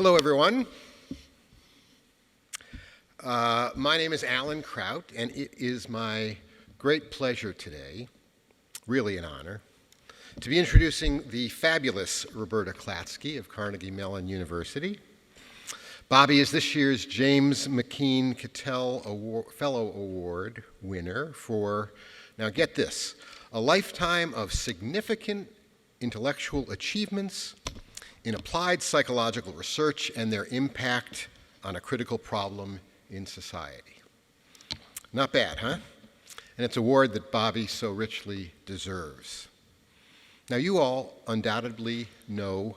Hello, everyone. My name is Alan Kraut, and it is my great pleasure today, really an honor, to be introducing the fabulous Roberta Klatzky of Carnegie Mellon University. Bobby is this year's James McKeen Cattell Fellow Award winner for, now get this, a lifetime of significant intellectual achievements in applied psychological research and their impact on a critical problem in society. Not bad, huh? And it's an award that Bobby so richly deserves. Now, you all undoubtedly know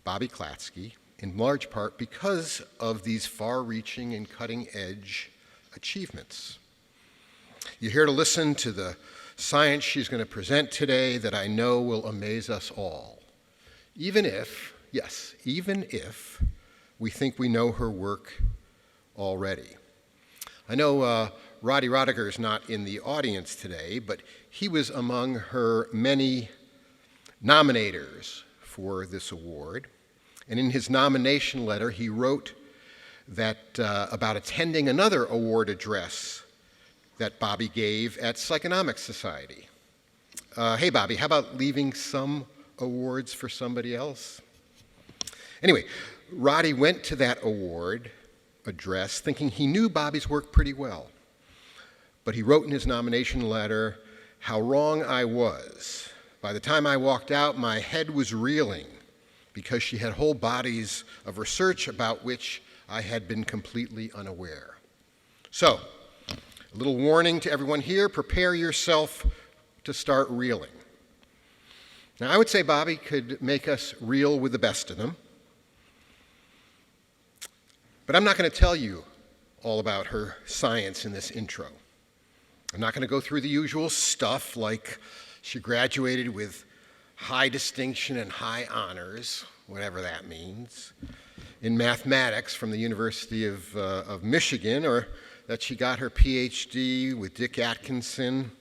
Bobby Klatzky, in large part because of these far-reaching and cutting-edge achievements. You're here to listen to the science she's going to present today that I know will amaze us all. Even if, yes, even if we think we know her work already. I know Roddy Rodiger is not in the audience today, but he was among her many nominators for this award. And in his nomination letter, he wrote that about attending another award address that Bobby gave at Psychonomics Society. Hey, Bobby, how about leaving some awards for somebody else? Anyway, Roddy went to that award address thinking he knew Bobby's work pretty well. But he wrote in his nomination letter how wrong I was. By the time I walked out, my head was reeling because she had whole bodies of research about which I had been completely unaware. So, a little warning to everyone here, prepare yourself to start reeling. Now, I would say Bobby could make us reel with the best of them. But I'm not going to tell you all about her science in this intro. I'm not going to go through the usual stuff like she graduated with high distinction and high honors, whatever that means, in mathematics from the University of Michigan, or that she got her PhD with Dick Atkinson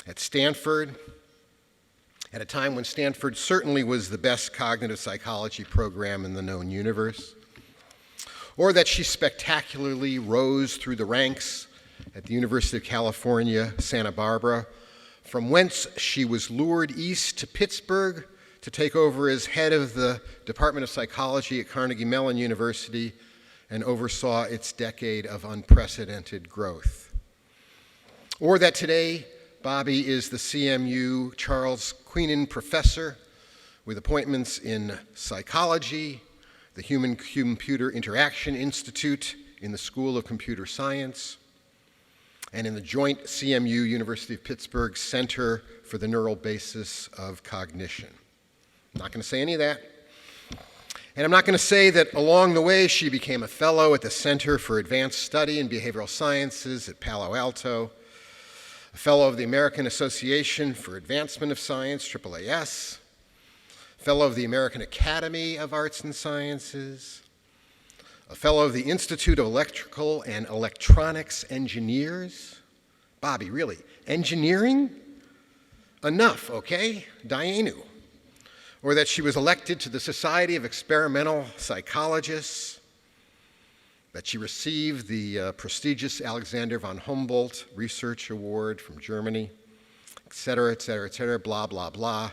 at Stanford, at a time when Stanford certainly was the best cognitive psychology program in the known universe, or that she spectacularly rose through the ranks at the University of California, Santa Barbara, from whence she was lured east to Pittsburgh to take over as head of the Department of Psychology at Carnegie Mellon University and oversaw its decade of unprecedented growth. Or that today, Bobby is the CMU Charles Queenan Professor with appointments in psychology, the Human-Computer Interaction Institute in the School of Computer Science, and in the joint CMU University of Pittsburgh Center for the Neural Basis of Cognition. I'm not going to say any of that. And I'm not going to say that along the way she became a fellow at the Center for Advanced Study in Behavioral Sciences at Palo Alto, a fellow of the American Association for Advancement of Science, AAAS, fellow of the American Academy of Arts and Sciences, a fellow of the Institute of Electrical and Electronics Engineers. Bobby, really, engineering? Enough, okay? Dayenu. Or that she was elected to the Society of Experimental Psychologists, that she received the prestigious Alexander von Humboldt Research Award from Germany, et cetera, et cetera, et cetera, blah, blah, blah.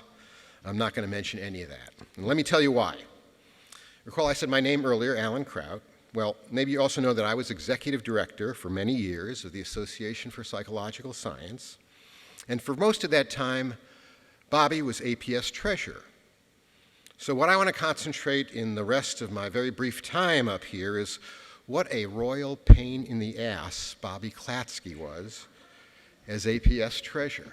I'm not going to mention any of that. And let me tell you why. Recall I said my name earlier, Alan Kraut. Well, maybe you also know that I was executive director for many years of the Association for Psychological Science. And for most of that time, Bobby was APS treasurer. So what I want to concentrate in the rest of my very brief time up here is what a royal pain in the ass Bobby Klatzky was as APS treasurer.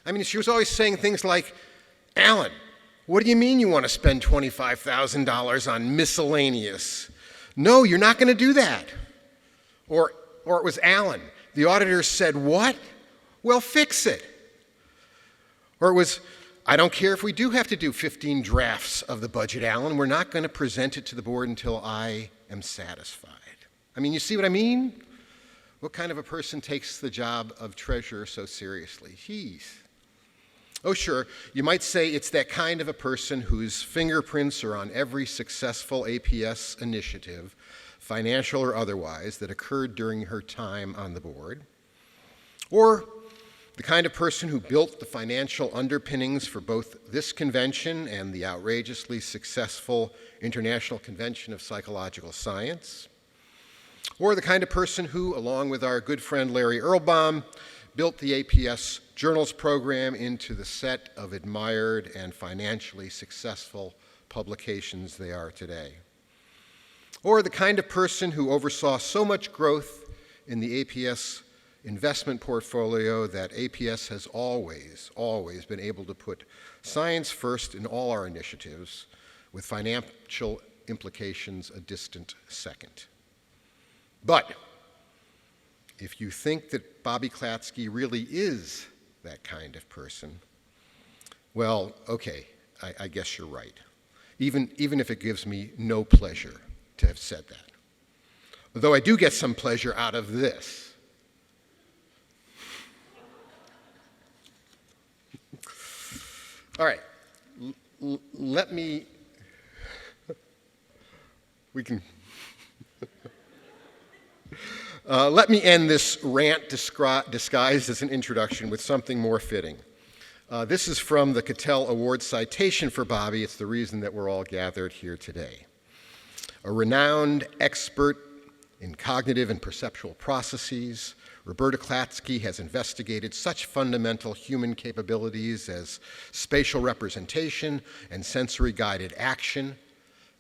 I mean, she was always saying things like, Alan, what do you mean you want to spend $25,000 on miscellaneous? No, you're not going to do that. Or it was Alan. The auditor said, what? Well, fix it. Or it was, I don't care if we do have to do 15 drafts of the budget, Alan. We're not going to present it to the board until I am satisfied. I mean, you see what I mean? What kind of a person takes the job of treasurer so seriously? Jeez. Oh, sure, you might say it's that kind of a person whose fingerprints are on every successful APS initiative, financial or otherwise, that occurred during her time on the board. Or the kind of person who built the financial underpinnings for both this convention and the outrageously successful International Convention of Psychological Science. Or the kind of person who, along with our good friend Larry Erlbaum, built the APS Journals program into the set of admired and financially successful publications they are today. Or the kind of person who oversaw so much growth in the APS investment portfolio that APS has always been able to put science first in all our initiatives, with financial implications a distant second. But if you think that Bobby Klatzky really is that kind of person, well, okay, I guess you're right, even if it gives me no pleasure to have said that. Although I do get some pleasure out of this. All right, let me end this rant disguised as an introduction with something more fitting. This is from the Cattell Award citation for Bobby. It's the reason that we're all gathered here today. A renowned expert in cognitive and perceptual processes, Roberta Klatzky has investigated such fundamental human capabilities as spatial representation and sensory-guided action.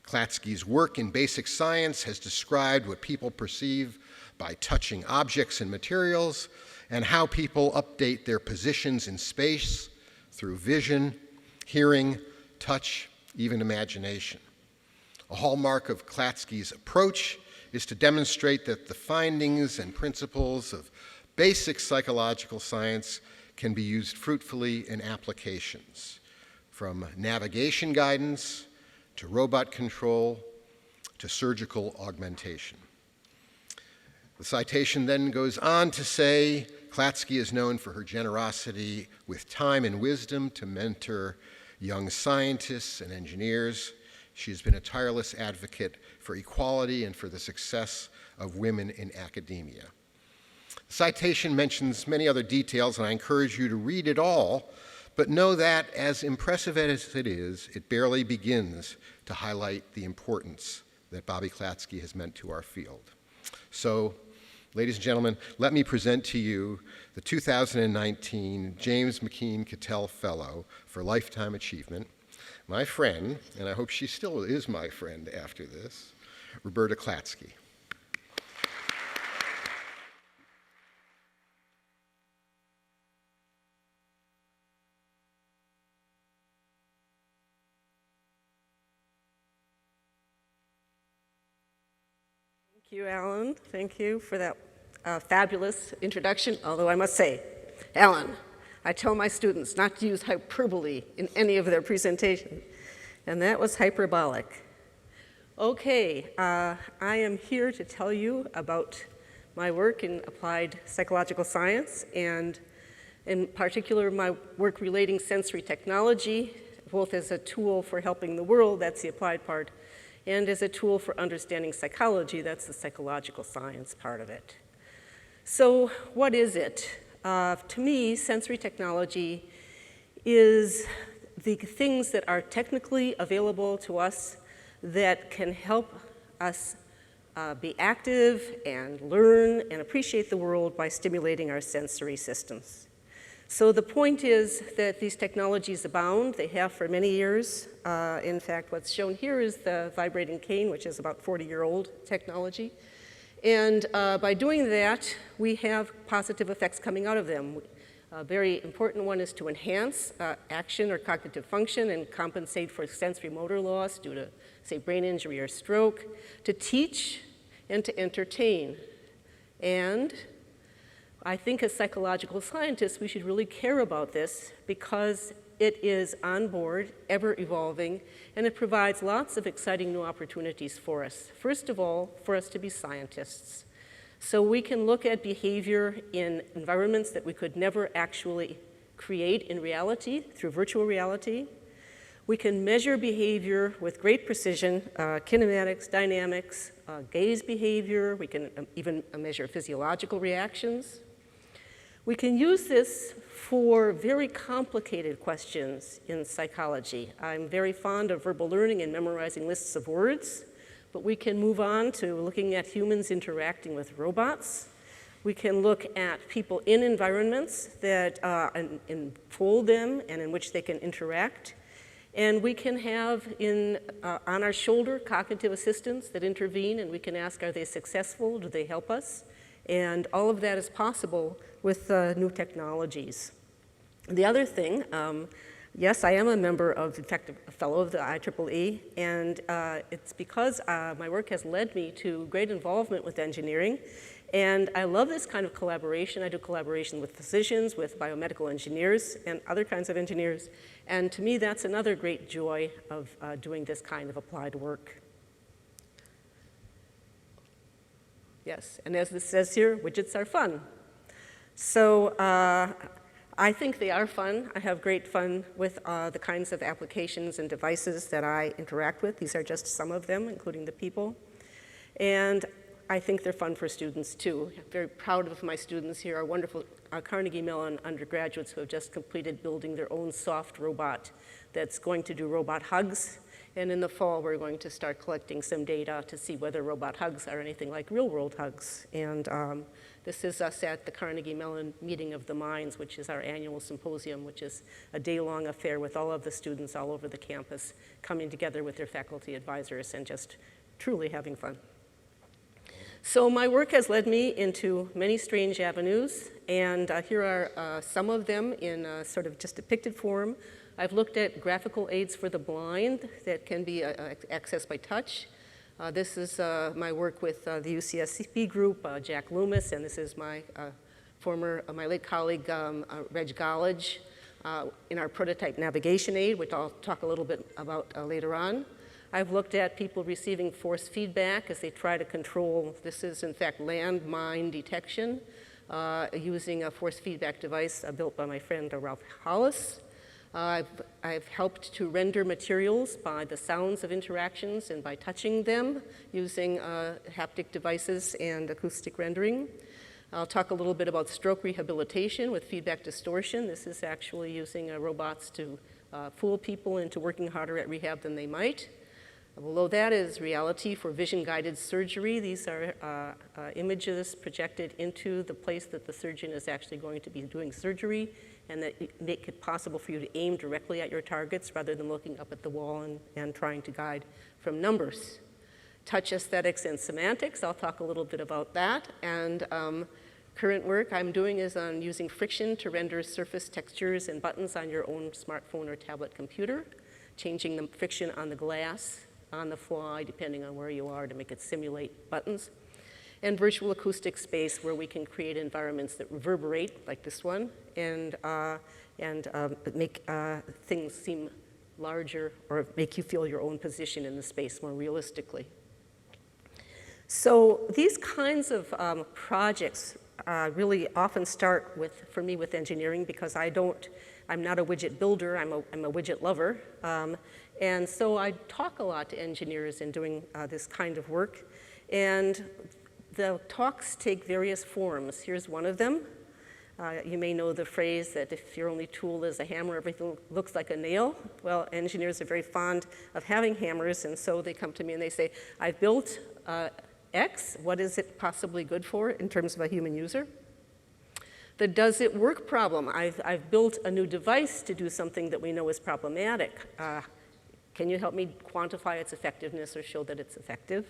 Klatzky's work in basic science has described what people perceive by touching objects and materials, and how people update their positions in space through vision, hearing, touch, even imagination. A hallmark of Klatzky's approach is to demonstrate that the findings and principles of basic psychological science can be used fruitfully in applications, from navigation guidance to robot control to surgical augmentation. The citation then goes on to say, Klatzky is known for her generosity with time and wisdom to mentor young scientists and engineers. She's been a tireless advocate for equality and for the success of women in academia. The citation mentions many other details, and I encourage you to read it all, but know that, as impressive as it is, it barely begins to highlight the importance that Bobby Klatzky has meant to our field. So, ladies and gentlemen, let me present to you the 2019 James McKeen Cattell Fellow for Lifetime Achievement, my friend, and I hope she still is my friend after this, Roberta Klatzky. Thank you, Alan. Thank you for that fabulous introduction, although I must say, Alan, I tell my students not to use hyperbole in any of their presentations, and that was hyperbolic. Okay, I am here to tell you about my work in applied psychological science, and in particular, my work relating sensory technology, both as a tool for helping the world, that's the applied part, and as a tool for understanding psychology, that's the psychological science part of it. So what is it? To me, sensory technology is the things that are technically available to us that can help us be active and learn and appreciate the world by stimulating our sensory systems. So the point is that these technologies abound. They have for many years. In fact, what's shown here is the vibrating cane, which is about 40-year-old technology. And by doing that, we have positive effects coming out of them. A very important one is to enhance action or cognitive function and compensate for sensory motor loss due to, say, brain injury or stroke, to teach and to entertain. And I think as psychological scientists, we should really care about this because it is on board, ever evolving, and it provides lots of exciting new opportunities for us. First of all, for us to be scientists. So we can look at behavior in environments that we could never actually create in reality through virtual reality. We can measure behavior with great precision, kinematics, dynamics, gaze behavior. We can even measure physiological reactions. We can use this for very complicated questions in psychology. I'm very fond of verbal learning and memorizing lists of words, but we can move on to looking at humans interacting with robots. We can look at people in environments that enfold them and in which they can interact. And we can have on our shoulder cognitive assistants that intervene, and we can ask, are they successful? Do they help us? And all of that is possible with new technologies. The other thing, yes, I am a member of, in fact, a fellow of the IEEE, and it's because my work has led me to great involvement with engineering. And I love this kind of collaboration. I do collaboration with physicians, with biomedical engineers, and other kinds of engineers. And to me, that's another great joy of doing this kind of applied work. Yes, and as this says here, widgets are fun. So I think they are fun. I have great fun with the kinds of applications and devices that I interact with. These are just some of them, including the people. And I think they're fun for students too. I'm very proud of my students here, our wonderful Carnegie Mellon undergraduates who have just completed building their own soft robot that's going to do robot hugs. And in the fall, we're going to start collecting some data to see whether robot hugs are anything like real-world hugs. And this is us at the Carnegie Mellon Meeting of the Minds, which is our annual symposium, which is a day-long affair with all of the students all over the campus coming together with their faculty advisors and just truly having fun. So my work has led me into many strange avenues, and here are some of them in sort of just depicted form. I've looked at graphical aids for the blind that can be accessed by touch. This is my work with the UCSP group, Jack Loomis, and this is my my late colleague, Reg Gollage, in our prototype navigation aid, which I'll talk a little bit about later on. I've looked at people receiving force feedback as they try to control, this is in fact landmine detection, using a force feedback device built by my friend Ralph Hollis. I've helped to render materials by the sounds of interactions and by touching them using haptic devices and acoustic rendering. I'll talk a little bit about stroke rehabilitation with feedback distortion. This is actually using robots to fool people into working harder at rehab than they might. Below that is reality for vision-guided surgery. These are images projected into the place that the surgeon is actually going to be doing surgery, and that make it possible for you to aim directly at your targets rather than looking up at the wall and trying to guide from numbers. Touch aesthetics and semantics, I'll talk a little bit about that. And current work I'm doing is on using friction to render surface textures and buttons on your own smartphone or tablet computer, changing the friction on the glass on the fly, depending on where you are, to make it simulate buttons. And virtual acoustic space, where we can create environments that reverberate, like this one, and make things seem larger or make you feel your own position in the space more realistically. So these kinds of projects really often start for me with engineering, because I'm not a widget builder, I'm a widget lover. And so I talk a lot to engineers in doing this kind of work. And the talks take various forms. Here's one of them. You may know the phrase that if your only tool is a hammer, everything looks like a nail. Well, engineers are very fond of having hammers, and so they come to me and they say, I've built X, what is it possibly good for in terms of a human user? The does it work problem. I've built a new device to do something that we know is problematic. Can you help me quantify its effectiveness or show that it's effective?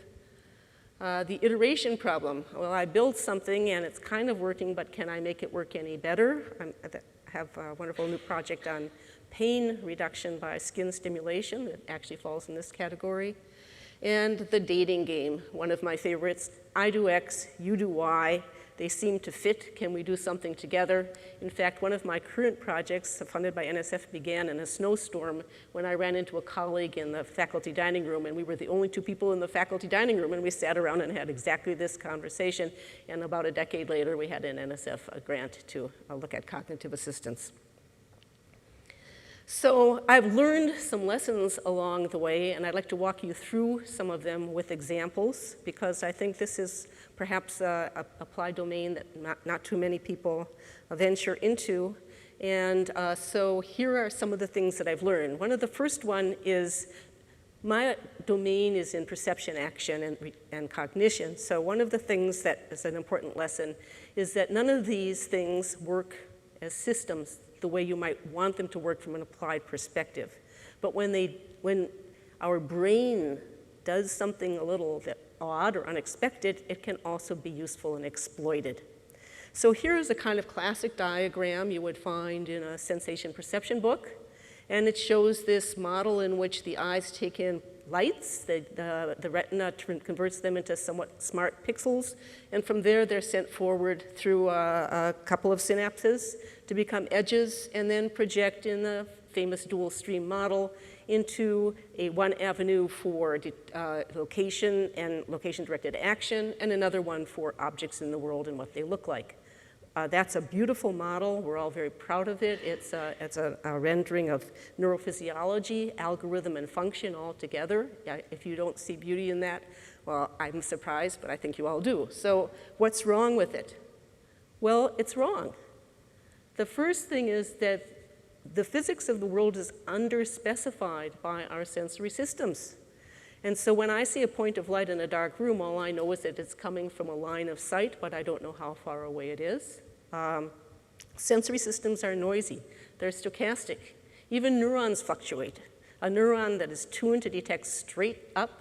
The iteration problem. Well, I built something and it's kind of working, but can I make it work any better? I have a wonderful new project on pain reduction by skin stimulation that actually falls in this category. And the dating game, one of my favorites. I do X, you do Y. They seem to fit. Can we do something together? In fact, one of my current projects, funded by NSF, began in a snowstorm when I ran into a colleague in the faculty dining room, and we were the only two people in the faculty dining room, and we sat around and had exactly this conversation. And about a decade later, we had an NSF grant to look at cognitive assistance. So I've learned some lessons along the way, and I'd like to walk you through some of them with examples, because I think this is perhaps an applied domain that not too many people venture into. And so here are some of the things that I've learned. One of the first one is my domain is in perception, action, and cognition. So one of the things that is an important lesson is that none of these things work as systems the way you might want them to work from an applied perspective. But when our brain does something a little bit odd or unexpected, it can also be useful and exploited. So here is a kind of classic diagram you would find in a sensation perception book. And it shows this model in which the eyes take in lights, the retina converts them into somewhat smart pixels, and from there they're sent forward through a couple of synapses to become edges, and then project in the famous dual stream model into one avenue for location and location-directed action, and another one for objects in the world and what they look like. That's a beautiful model. We're all very proud of it. It's a rendering of neurophysiology, algorithm, and function all together. If you don't see beauty in that, well, I'm surprised, but I think you all do. So what's wrong with it? Well, it's wrong. The first thing is that the physics of the world is underspecified by our sensory systems. And so when I see a point of light in a dark room, all I know is that it's coming from a line of sight, but I don't know how far away it is. Sensory systems are noisy. They're stochastic. Even neurons fluctuate. A neuron that is tuned to detect straight up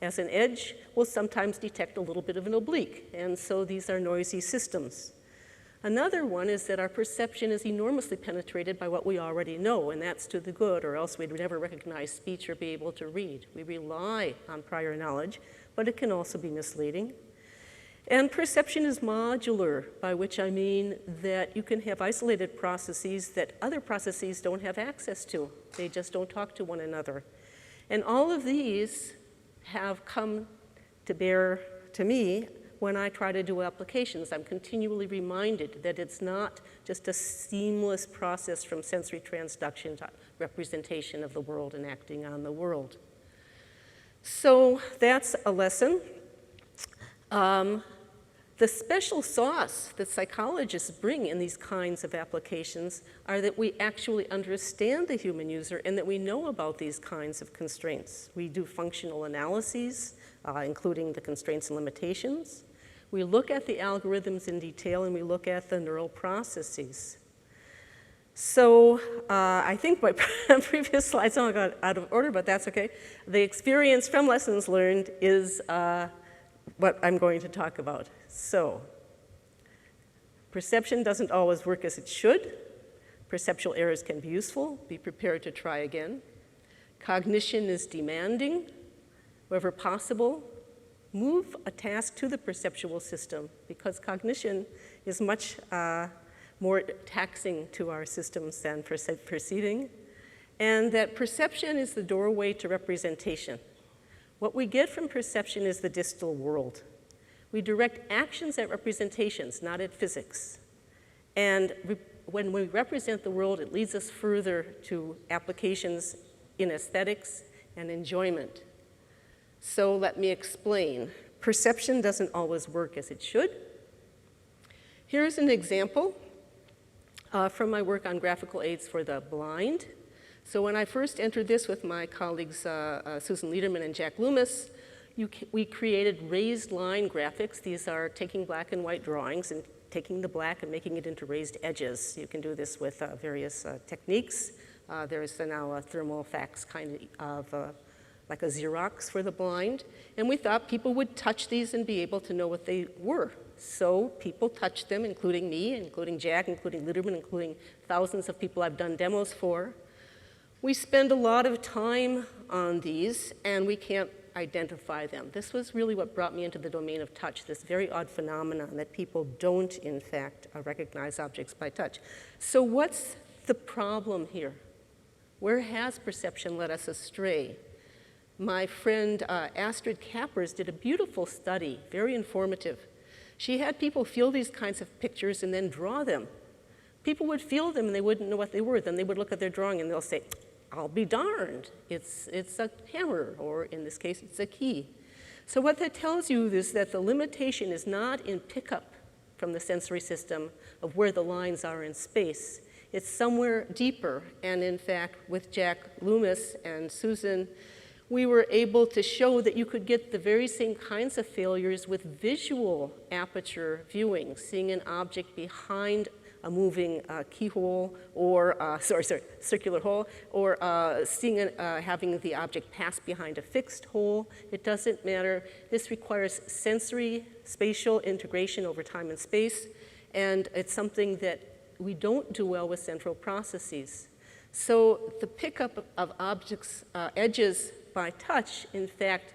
as an edge will sometimes detect a little bit of an oblique. And so these are noisy systems. Another one is that our perception is enormously penetrated by what we already know, and that's to the good, or else we'd never recognize speech or be able to read. We rely on prior knowledge, but it can also be misleading. And perception is modular, by which I mean that you can have isolated processes that other processes don't have access to. They just don't talk to one another. And all of these have come to bear to me when I try to do applications. I'm continually reminded that it's not just a seamless process from sensory transduction to representation of the world and acting on the world. So that's a lesson. The special sauce that psychologists bring in these kinds of applications are that we actually understand the human user and that we know about these kinds of constraints. We do functional analyses, including the constraints and limitations. We look at the algorithms in detail, and we look at the neural processes. So I think my previous slides all got out of order, but that's okay. The experience from lessons learned is what I'm going to talk about. So perception doesn't always work as it should. Perceptual errors can be useful. Be prepared to try again. Cognition is demanding. Wherever possible, move a task to the perceptual system, because cognition is much more taxing to our systems than perceiving, and that perception is the doorway to representation. What we get from perception is the distal world. We direct actions at representations, not at physics. And when we represent the world, it leads us further to applications in aesthetics and enjoyment. So let me explain. Perception doesn't always work as it should. Here's an example from my work on graphical aids for the blind. So when I first entered this with my colleagues Susan Lederman and Jack Loomis, we created raised line graphics. These are taking black and white drawings and taking the black and making it into raised edges. You can do this with various techniques. There's now a thermal fax kind of like a Xerox for the blind. And we thought people would touch these and be able to know what they were. So people touched them, including me, including Jack, including Lederman, including thousands of people I've done demos for. We spend a lot of time on these, and we can't identify them. This was really what brought me into the domain of touch, this very odd phenomenon that people don't, in fact, recognize objects by touch. So what's the problem here? Where has perception led us astray? My friend Astrid Capers did a beautiful study, very informative. She had people feel these kinds of pictures and then draw them. people would feel them and they wouldn't know what they were. Then they would look at their drawing and they'll say, I'll be darned, it's a hammer, or in this case, it's a key. So what that tells you is that the limitation is not in pickup from the sensory system of where the lines are in space. It's somewhere deeper. And in fact, with Jack Loomis and Susan, we were able to show that you could get the very same kinds of failures with visual aperture viewing, seeing an object behind a moving keyhole, or circular hole, or having the object pass behind a fixed hole. It doesn't matter. This requires sensory spatial integration over time and space, and it's something that we don't do well with central processes. So the pickup of objects' edges by touch, in fact,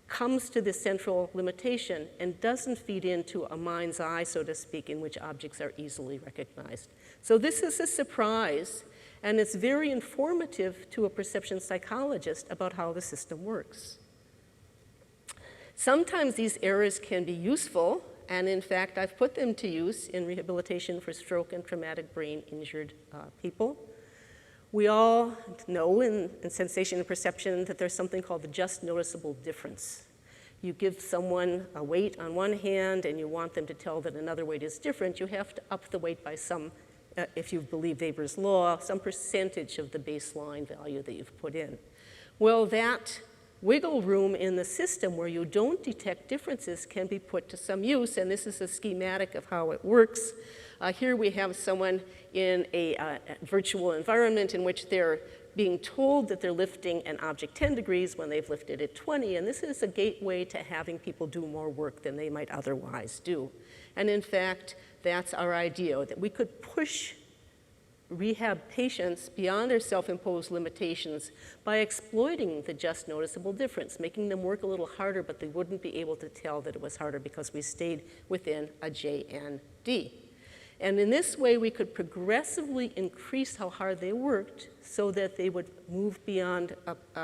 comes to this central limitation and doesn't feed into a mind's eye, so to speak, in which objects are easily recognized. So this is a surprise, and it's very informative to a perception psychologist about how the system works. Sometimes these errors can be useful, and in fact, I've put them to use in rehabilitation for stroke and traumatic brain injured people. We all know in sensation and perception that there's something called the just noticeable difference. You give someone a weight on one hand and you want them to tell that another weight is different, you have to up the weight by some, if you believe Weber's law, some percentage of the baseline value that you've put in. Well, that wiggle room in the system where you don't detect differences can be put to some use, and this is a schematic of how it works. Here we have someone in a virtual environment in which they're being told that they're lifting an object 10 degrees when they've lifted it 20, and this is a gateway to having people do more work than they might otherwise do. And in fact, that's our idea, that we could push rehab patients beyond their self-imposed limitations by exploiting the just noticeable difference, making them work a little harder, but they wouldn't be able to tell that it was harder because we stayed within a JND. And in this way, we could progressively increase how hard they worked so that they would move beyond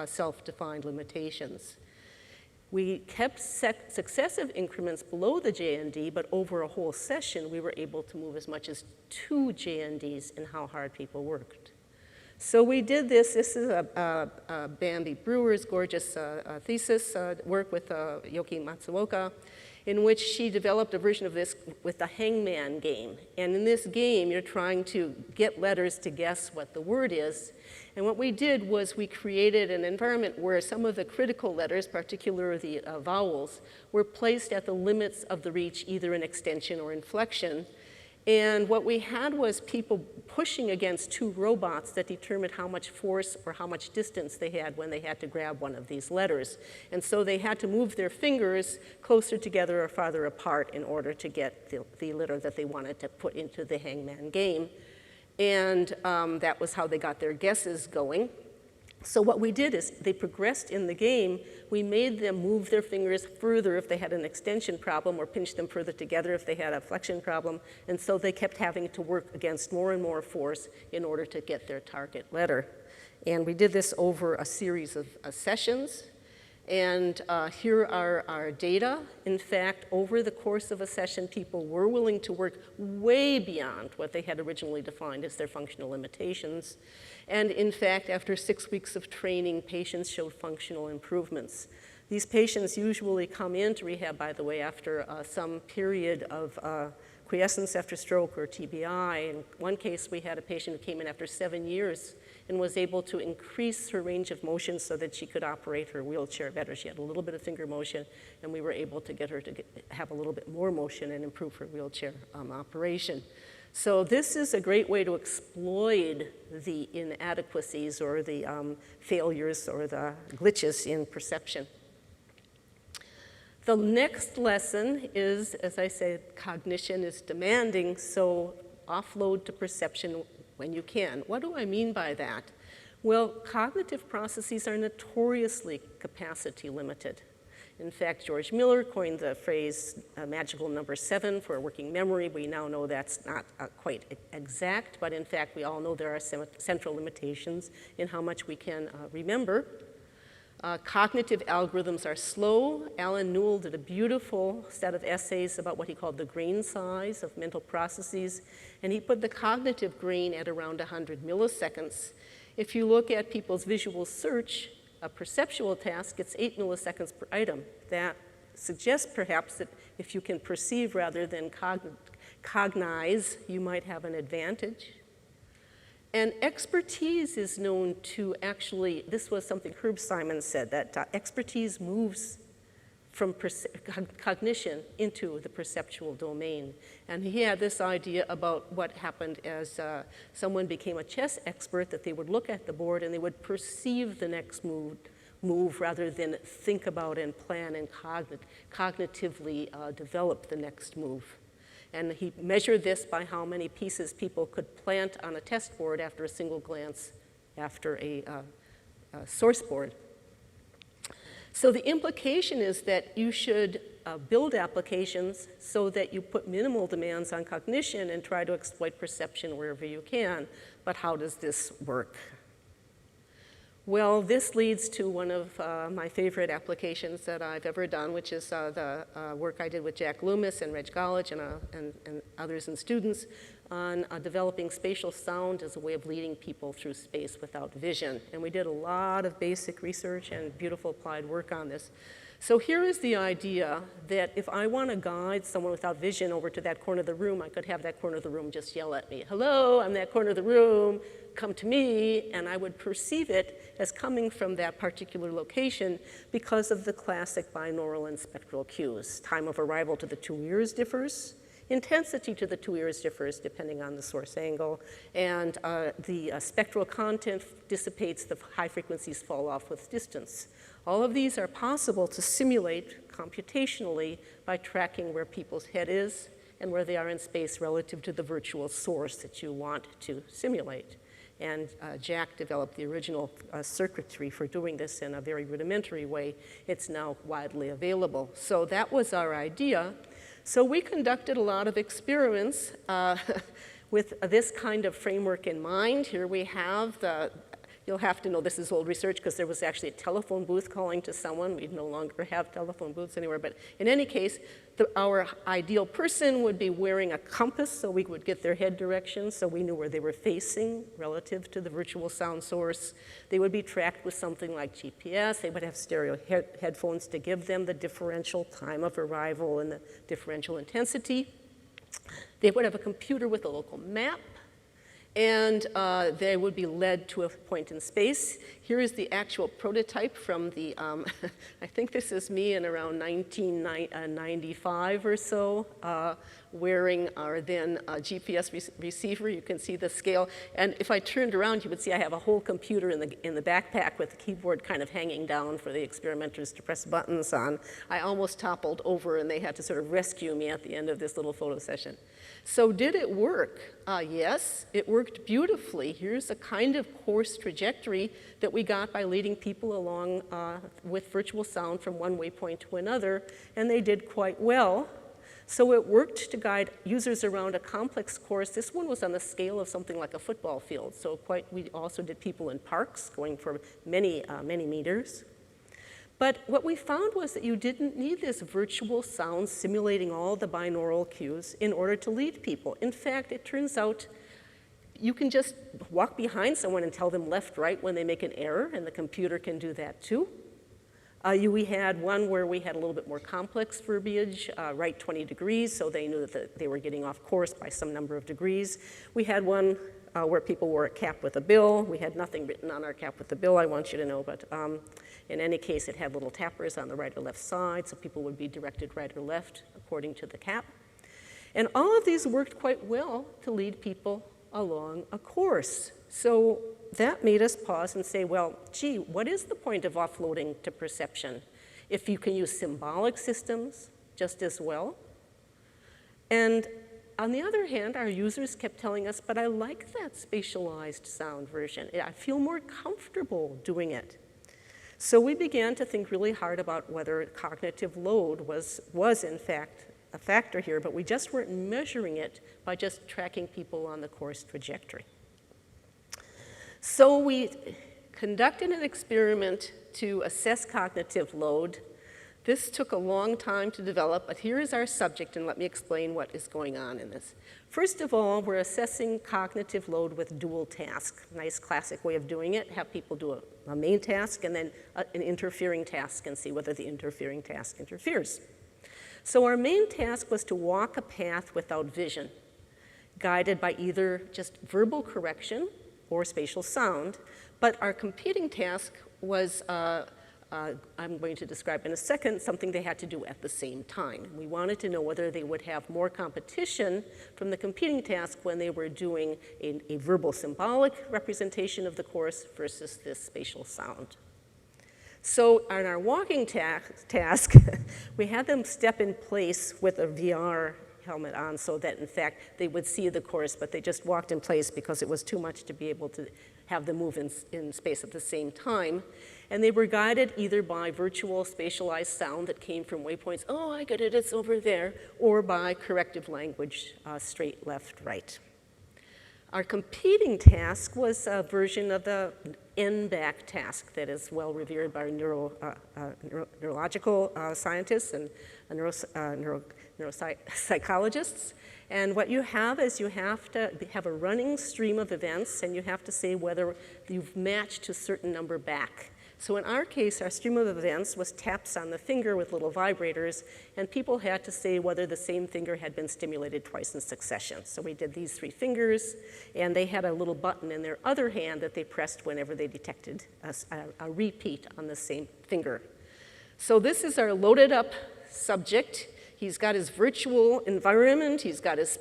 self-defined limitations. We kept successive increments below the JND, but over a whole session, we were able to move as much as 2 JNDs in how hard people worked. So we did this. This is Bambi Brewer's gorgeous thesis work with Yoki Matsuoka, in which she developed a version of this with the Hangman game. And in this game, you're trying to get letters to guess what the word is. And what we did was we created an environment where some of the critical letters, particularly the vowels, were placed at the limits of the reach, either in extension or inflection. And what we had was people pushing against 2 robots that determined how much force or how much distance they had when they had to grab one of these letters. And so they had to move their fingers closer together or farther apart in order to get the letter that they wanted to put into the Hangman game. And that was how they got their guesses going. So what we did is they progressed in the game. We made them move their fingers further if they had an extension problem, or pinch them further together if they had a flexion problem. And so they kept having to work against more and more force in order to get their target letter. And we did this over a series of sessions. And here are our data. In fact, over the course of a session, people were willing to work way beyond what they had originally defined as their functional limitations. And in fact, after 6 weeks of training, patients showed functional improvements. These patients usually come into rehab, by the way, after some period of quiescence after stroke or TBI. In one case, we had a patient who came in after 7 years and was able to increase her range of motion so that she could operate her wheelchair better. She had a little bit of finger motion, and we were able to get her to have a little bit more motion and improve her wheelchair operation. So this is a great way to exploit the inadequacies or the failures or the glitches in perception. The next lesson is, as I said, cognition is demanding, so offload to perception when you can. What do I mean by that? Well, cognitive processes are notoriously capacity limited. In fact, George Miller coined the phrase magical number 7 for working memory. We now know that's not quite exact, but in fact, we all know there are central limitations in how much we can remember. Cognitive algorithms are slow. Alan Newell did a beautiful set of essays about what he called the grain size of mental processes, and he put the cognitive grain at around 100 milliseconds. If you look at people's visual search, a perceptual task, it's 8 milliseconds per item. That suggests perhaps that if you can perceive rather than cognize, you might have an advantage. And expertise is known to actually, this was something Herb Simon said, that expertise moves from cognition into the perceptual domain. And he had this idea about what happened as someone became a chess expert, that they would look at the board and they would perceive the next move rather than think about and plan and cognitively develop the next move. And he measured this by how many pieces people could plant on a test board after a single glance after a source board. So the implication is that you should build applications so that you put minimal demands on cognition and try to exploit perception wherever you can. But how does this work? Well, this leads to one of my favorite applications that I've ever done, which is the work I did with Jack Loomis and Reg College and others and students on developing spatial sound as a way of leading people through space without vision. And we did a lot of basic research and beautiful applied work on this. So here is the idea that if I want to guide someone without vision over to that corner of the room, I could have that corner of the room just yell at me, "Hello, I'm that corner of the room, come to me," and I would perceive it as coming from that particular location because of the classic binaural and spectral cues. Time of arrival to the two ears differs. Intensity to the two ears differs depending on the source angle, and the spectral content dissipates, the high frequencies fall off with distance. All of these are possible to simulate computationally by tracking where people's head is and where they are in space relative to the virtual source that you want to simulate. And Jack developed the original circuitry for doing this in a very rudimentary way. It's now widely available. So that was our idea. So we conducted a lot of experiments with this kind of framework in mind. Here we have you'll have to know this is old research because there was actually a telephone booth calling to someone. We no longer have telephone booths anywhere, but in any case, our ideal person would be wearing a compass so we would get their head direction so we knew where they were facing relative to the virtual sound source. They would be tracked with something like GPS. They would have stereo headphones to give them the differential time of arrival and the differential intensity. They would have a computer with a local map, and they would be led to a point in space. Here is the actual prototype from the, I think this is me in around 1995 or so, wearing our then GPS receiver. You can see the scale. And if I turned around, you would see I have a whole computer in the backpack with the keyboard kind of hanging down for the experimenters to press buttons on. I almost toppled over, and they had to sort of rescue me at the end of this little photo session. So did it work? Yes, it worked beautifully. Here's a kind of course trajectory that we got by leading people along with virtual sound from one waypoint to another, and they did quite well. So it worked to guide users around a complex course. This one was on the scale of something like a football field, so we also did people in parks going for many meters. But what we found was that you didn't need this virtual sound simulating all the binaural cues in order to lead people. In fact, it turns out you can just walk behind someone and tell them left, right when they make an error, and the computer can do that too. We had one where we had a little bit more complex verbiage, right 20 degrees, so they knew that they were getting off course by some number of degrees. We had one where people wore a cap with a bill. We had nothing written on our cap with the bill, I want you to know, but in any case, it had little tappers on the right or left side, so people would be directed right or left according to the cap. And all of these worked quite well to lead people along a course. So that made us pause and say, well, gee, what is the point of offloading to perception if you can use symbolic systems just as well? And on the other hand, our users kept telling us, but I like that spatialized sound version. I feel more comfortable doing it. So we began to think really hard about whether cognitive load was in fact a factor here, but we just weren't measuring it by just tracking people on the course trajectory. So we conducted an experiment to assess cognitive load. This took a long time to develop, but here is our subject, and let me explain what is going on in this. First of all, we're assessing cognitive load with dual task. Nice classic way of doing it, have people do a main task and then an interfering task and see whether the interfering task interferes. So our main task was to walk a path without vision, guided by either just verbal correction or spatial sound, but our competing task was I'm going to describe in a second, something they had to do at the same time. We wanted to know whether they would have more competition from the competing task when they were doing a verbal symbolic representation of the course versus this spatial sound. So on our walking task, we had them step in place with a VR helmet on so that, in fact, they would see the course, but they just walked in place because it was too much to be able to have them move in space at the same time. And they were guided either by virtual spatialized sound that came from waypoints, oh, I get it, it's over there, or by corrective language, straight, left, right. Our competing task was a version of the N-back task that is well revered by neurological scientists and neuropsychologists. And what you have is you have to have a running stream of events, and you have to say whether you've matched to a certain number back. So in our case, our stream of events was taps on the finger with little vibrators, and people had to say whether the same finger had been stimulated twice in succession. So we did these 3 fingers, and they had a little button in their other hand that they pressed whenever they detected a repeat on the same finger. So this is our loaded up subject. He's got his virtual environment, he's got his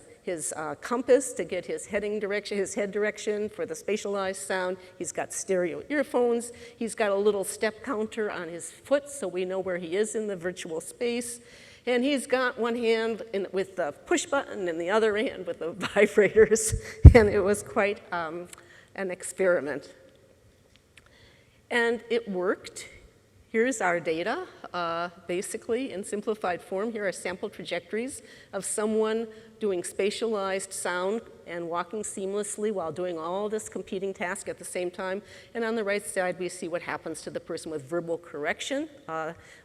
compass to get his head direction for the spatialized sound. He's got stereo earphones. He's got a little step counter on his foot so we know where he is in the virtual space. And he's got one hand with the push button and the other hand with the vibrators. And it was quite an experiment. And it worked. Here's our data, basically in simplified form. Here are sample trajectories of someone doing spatialized sound and walking seamlessly while doing all this competing task at the same time. And on the right side, we see what happens to the person with verbal correction,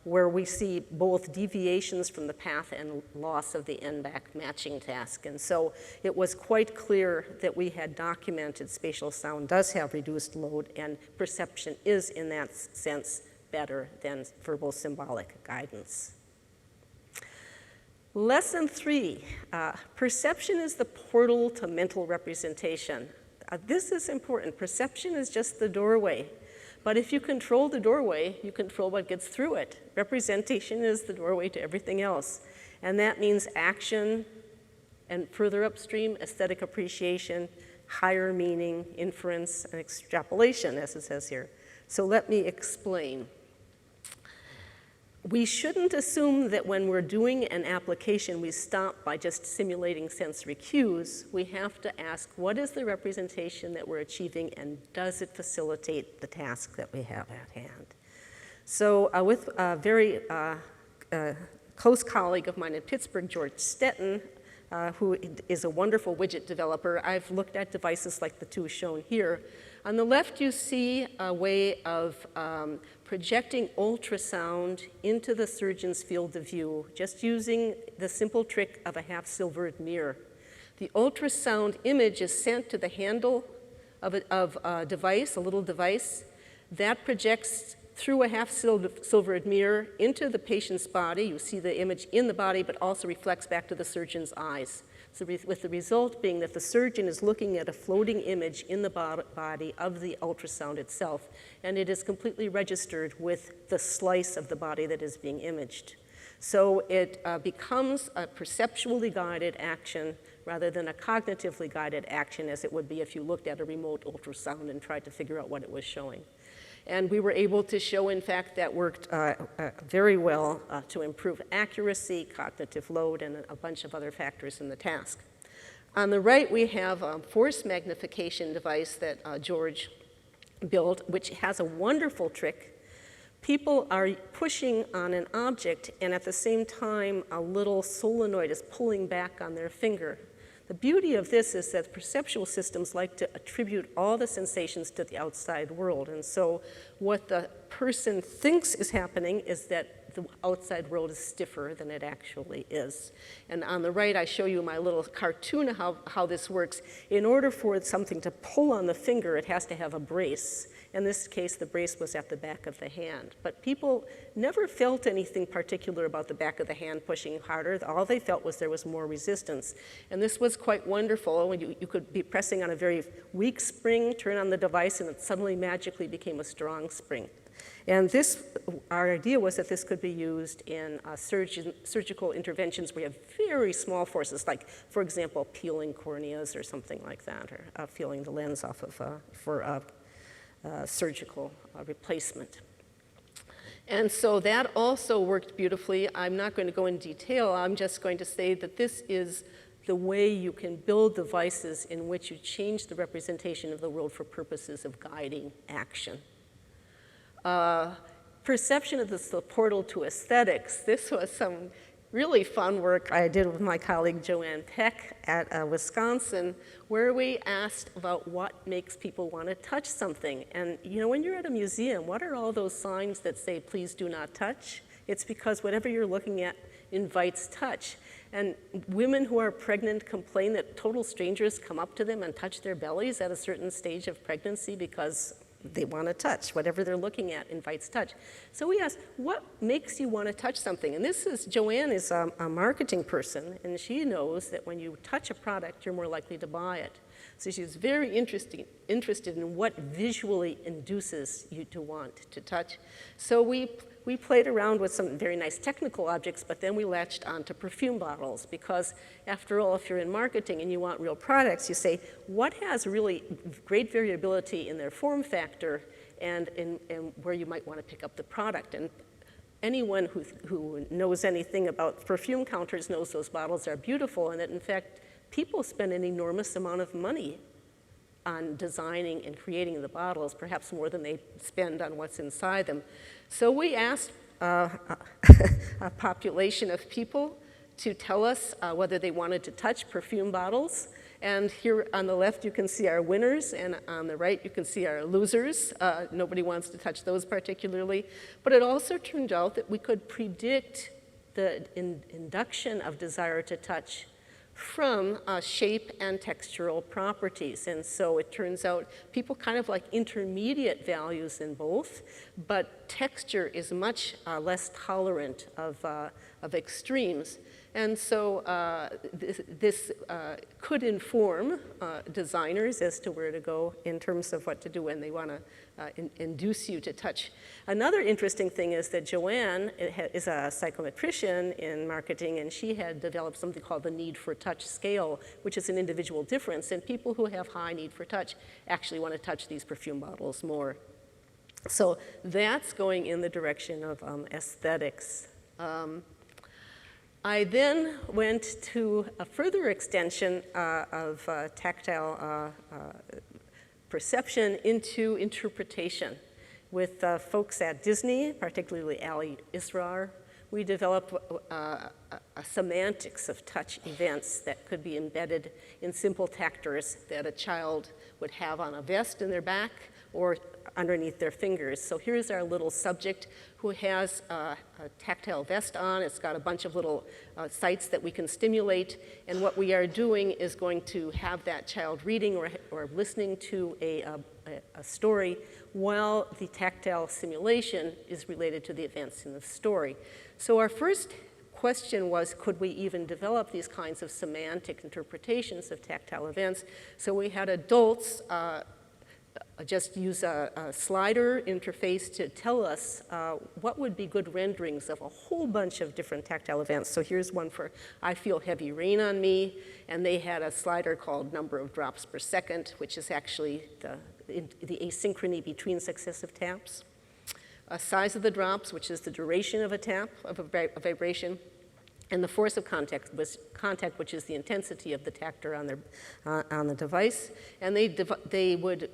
where we see both deviations from the path and loss of the N-back matching task. And so it was quite clear that we had documented spatial sound does have reduced load, and perception is, in that sense, better than verbal symbolic guidance. Lesson 3, perception is the portal to mental representation. This is important. Perception is just the doorway. But if you control the doorway, you control what gets through it. Representation is the doorway to everything else. And that means action and further upstream, aesthetic appreciation, higher meaning, inference, and extrapolation, as it says here. So let me explain. We shouldn't assume that when we're doing an application, we stop by just simulating sensory cues. We have to ask, what is the representation that we're achieving, and does it facilitate the task that we have at hand? So with a very close colleague of mine in Pittsburgh, George Stetton, who is a wonderful widget developer, I've looked at devices like the 2 shown here. On the left, you see a way of projecting ultrasound into the surgeon's field of view, just using the simple trick of a half-silvered mirror. The ultrasound image is sent to the handle of a device, a little device, that projects through a half-silvered mirror into the patient's body. You see the image in the body, but also reflects back to the surgeon's eyes. So with the result being that the surgeon is looking at a floating image in the body of the ultrasound itself, and it is completely registered with the slice of the body that is being imaged. So it becomes a perceptually guided action rather than a cognitively guided action, as it would be if you looked at a remote ultrasound and tried to figure out what it was showing. And we were able to show, in fact, that worked very well to improve accuracy, cognitive load, and a bunch of other factors in the task. On the right, we have a force magnification device that George built, which has a wonderful trick. People are pushing on an object, and at the same time, a little solenoid is pulling back on their finger. The beauty of this is that perceptual systems like to attribute all the sensations to the outside world. And so what the person thinks is happening is that the outside world is stiffer than it actually is. And on the right, I show you my little cartoon of how this works. In order for something to pull on the finger, it has to have a brace. In this case, the brace was at the back of the hand. But people never felt anything particular about the back of the hand pushing harder. All they felt was there was more resistance. And this was quite wonderful. When you could be pressing on a very weak spring, turn on the device, and it suddenly magically became a strong spring. And this, our idea was that this could be used in surgical interventions where you have very small forces, like, for example, peeling corneas or something like that, or peeling the lens off of for surgical replacement. And so that also worked beautifully. I'm not going to go in detail. I'm just going to say that this is the way you can build devices in which you change the representation of the world for purposes of guiding action. Perception of the portal to aesthetics. This was some really fun work I did with my colleague Joanne Peck at Wisconsin, where we asked about what makes people want to touch something. And you know, when you're at a museum, what are all those signs that say, please do not touch? It's because whatever you're looking at invites touch. And women who are pregnant complain that total strangers come up to them and touch their bellies at a certain stage of pregnancy because they want to touch. Whatever they're looking at invites touch. So we asked, what makes you want to touch something? And this is, Joanne is a marketing person, and she knows that when you touch a product, you're more likely to buy it. So she's very interested in what visually induces you to want to touch. So we played around with some very nice technical objects, but then we latched onto perfume bottles because, after all, if you're in marketing and you want real products, you say, what has really great variability in their form factor and where you might want to pick up the product. And anyone who knows anything about perfume counters knows those bottles are beautiful and that, in fact, people spend an enormous amount of money on designing and creating the bottles, perhaps more than they spend on what's inside them. So we asked a population of people to tell us whether they wanted to touch perfume bottles. And here on the left, you can see our winners, and on the right, you can see our losers. Nobody wants to touch those particularly. But it also turned out that we could predict the induction of desire to touch from shape and textural properties. And so it turns out people kind of like intermediate values in both, but texture is much less tolerant of extremes. And so this could inform designers as to where to go in terms of what to do when they want to induce you to touch. Another interesting thing is that Joanne is a psychometrician in marketing, and she had developed something called the need for touch scale, which is an individual difference. And people who have high need for touch actually want to touch these perfume bottles more. So that's going in the direction of aesthetics. I then went to a further extension of tactile perception into interpretation. With folks at Disney, particularly Ali Israr, we developed a semantics of touch events that could be embedded in simple tactors that a child would have on a vest in their back or underneath their fingers. So here's our little subject who has a tactile vest on. It's got a bunch of little sites that we can stimulate. And what we are doing is going to have that child reading or listening to a story while the tactile simulation is related to the events in the story. So our first question was, could we even develop these kinds of semantic interpretations of tactile events? So we had adults just use a slider interface to tell us what would be good renderings of a whole bunch of different tactile events. So here's one for I feel heavy rain on me, and they had a slider called number of drops per second, which is actually the asynchrony between successive taps. Size of the drops, which is the duration of a tap, of a vibration, and the force of contact, which is the intensity of the tactor on the device. And they would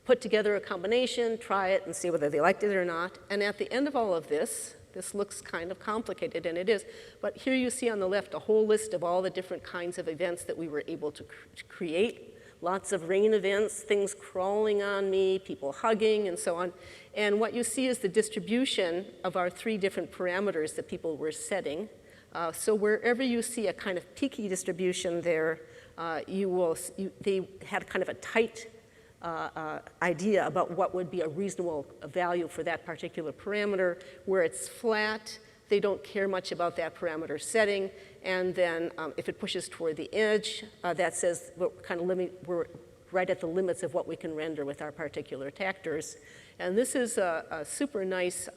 put together a combination, try it, and see whether they liked it or not. And at the end of all of this, This looks kind of complicated, and it is. But here you see on the left a whole list of all the different kinds of events that we were able to create. Lots of rain events, things crawling on me, people hugging, and so on. And what you see is the distribution of our 3 different parameters that people were setting. So wherever you see a kind of peaky distribution there, they had kind of a tight idea about what would be a reasonable value for that particular parameter. Where it's flat, they don't care much about that parameter setting. And then if it pushes toward the edge, that says we're right at the limits of what we can render with our particular tactors. And this is a super nice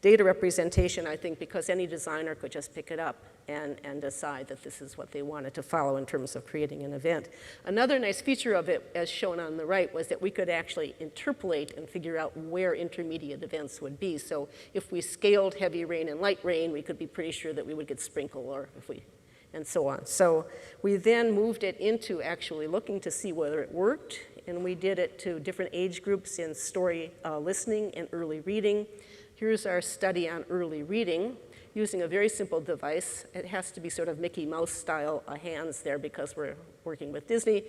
data representation, I think, because any designer could just pick it up and decide that this is what they wanted to follow in terms of creating an event. Another nice feature of it, as shown on the right, was that we could actually interpolate and figure out where intermediate events would be. So if we scaled heavy rain and light rain, we could be pretty sure that we would get sprinkle, or if we, and so on. So we then moved it into actually looking to see whether it worked, and we did it to different age groups in story listening and early reading. Here's our study on early reading using a very simple device. It has to be sort of Mickey Mouse style hands there because we're working with Disney.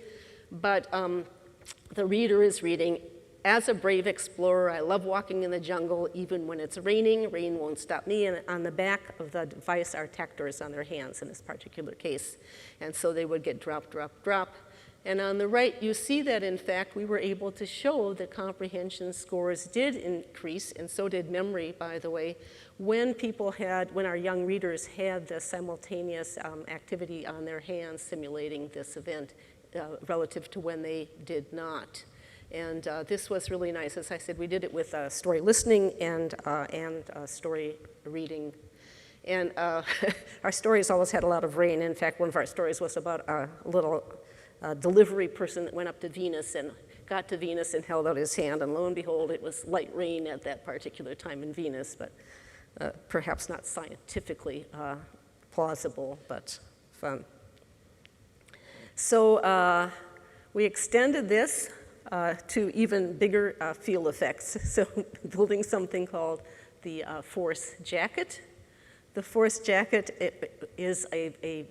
But the reader is reading, "As a brave explorer, I love walking in the jungle even when it's raining. Rain won't stop me." And on the back of the device are tactors on their hands in this particular case. And so they would get drop, drop, drop. And on the right, you see that, in fact, we were able to show that comprehension scores did increase, and so did memory, by the way, when our young readers had the simultaneous activity on their hands simulating this event relative to when they did not. And this was really nice. As I said, we did it with story listening and story reading. And our stories always had a lot of rain. In fact, one of our stories was about a little delivery person that went up to Venus and got to Venus and held out his hand, and lo and behold, it was light rain at that particular time in Venus, but perhaps not scientifically plausible, but fun. So we extended this to even bigger field effects, so building something called the force jacket. The force jacket is a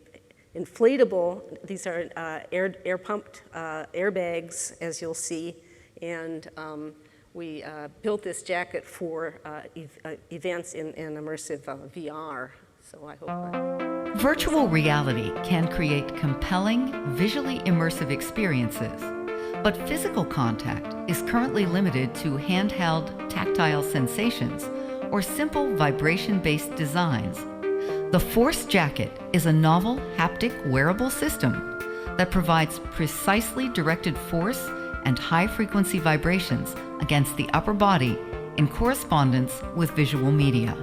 inflatable. These are air-pumped airbags, as you'll see, and we built this jacket for events in immersive VR. So I hope. Virtual reality can create compelling, visually immersive experiences, but physical contact is currently limited to handheld tactile sensations or simple vibration-based designs. The Force Jacket is a novel haptic wearable system that provides precisely directed force and high-frequency vibrations against the upper body in correspondence with visual media.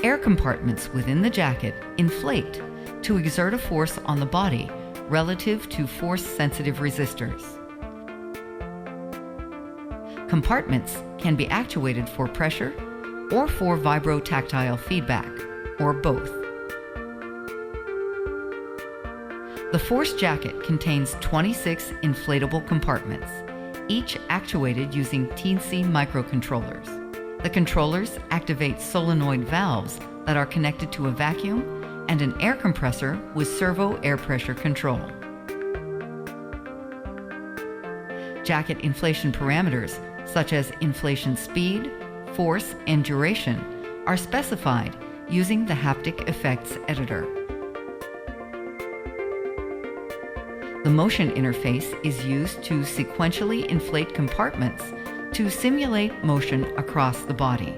Air compartments within the jacket inflate to exert a force on the body relative to force-sensitive resistors. Compartments can be actuated for pressure or for vibrotactile feedback, or both. The Force Jacket contains 26 inflatable compartments, each actuated using teensy microcontrollers. The controllers activate solenoid valves that are connected to a vacuum and an air compressor with servo air pressure control. Jacket inflation parameters, such as inflation speed, force, and duration, are specified using the Haptic Effects Editor. The motion interface is used to sequentially inflate compartments to simulate motion across the body.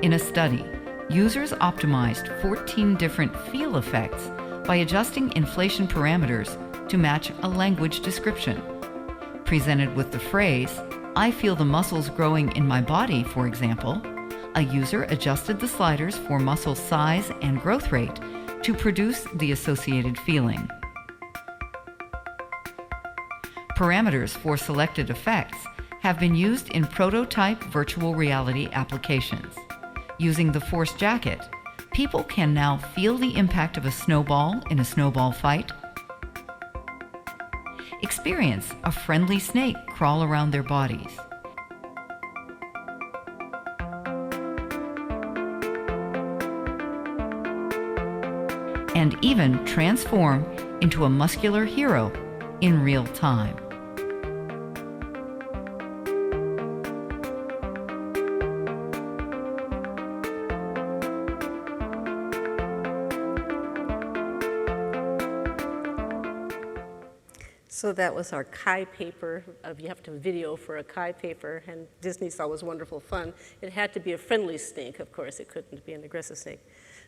In a study, users optimized 14 different feel effects by adjusting inflation parameters to match a language description. Presented with the phrase, "I feel the muscles growing in my body," for example, a user adjusted the sliders for muscle size and growth rate to produce the associated feeling. Parameters for selected effects have been used in prototype virtual reality applications. Using the Force Jacket, people can now feel the impact of a snowball in a snowball fight, experience a friendly snake crawl around their bodies, and even transform into a muscular hero in real time. So that was our Chi paper. You have to video for a Chi paper, and Disney thought was wonderful fun. It had to be a friendly snake, of course. It couldn't be an aggressive snake.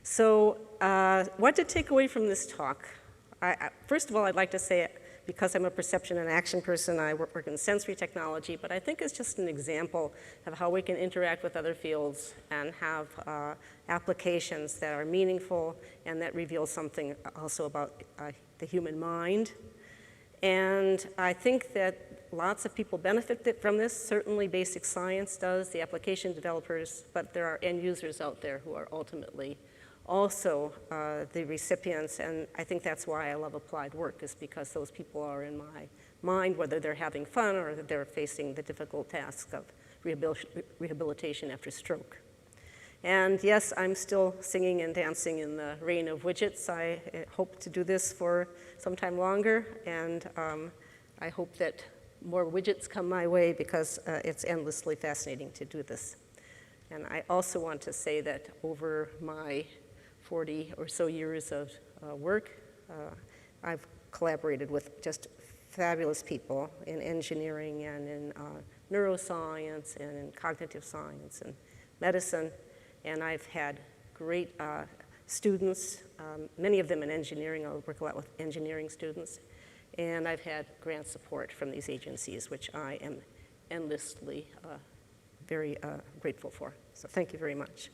So what to take away from this talk? First of all, I'd like to say, because I'm a perception and action person, I work in sensory technology, but I think it's just an example of how we can interact with other fields and have applications that are meaningful and that reveal something also about the human mind. And I think that lots of people benefit from this. Certainly basic science does, the application developers, but there are end users out there who are ultimately also the recipients, and I think that's why I love applied work, is because those people are in my mind, whether they're having fun or they're facing the difficult task of rehabilitation after stroke. And yes, I'm still singing and dancing in the reign of widgets. I hope to do this for some time longer, and I hope that more widgets come my way, because it's endlessly fascinating to do this. And I also want to say that over my 40 or so years of work, I've collaborated with just fabulous people in engineering and in neuroscience and in cognitive science and medicine. And I've had great students, many of them in engineering. I work a lot with engineering students. And I've had grant support from these agencies, which I am endlessly very grateful for. So thank you very much.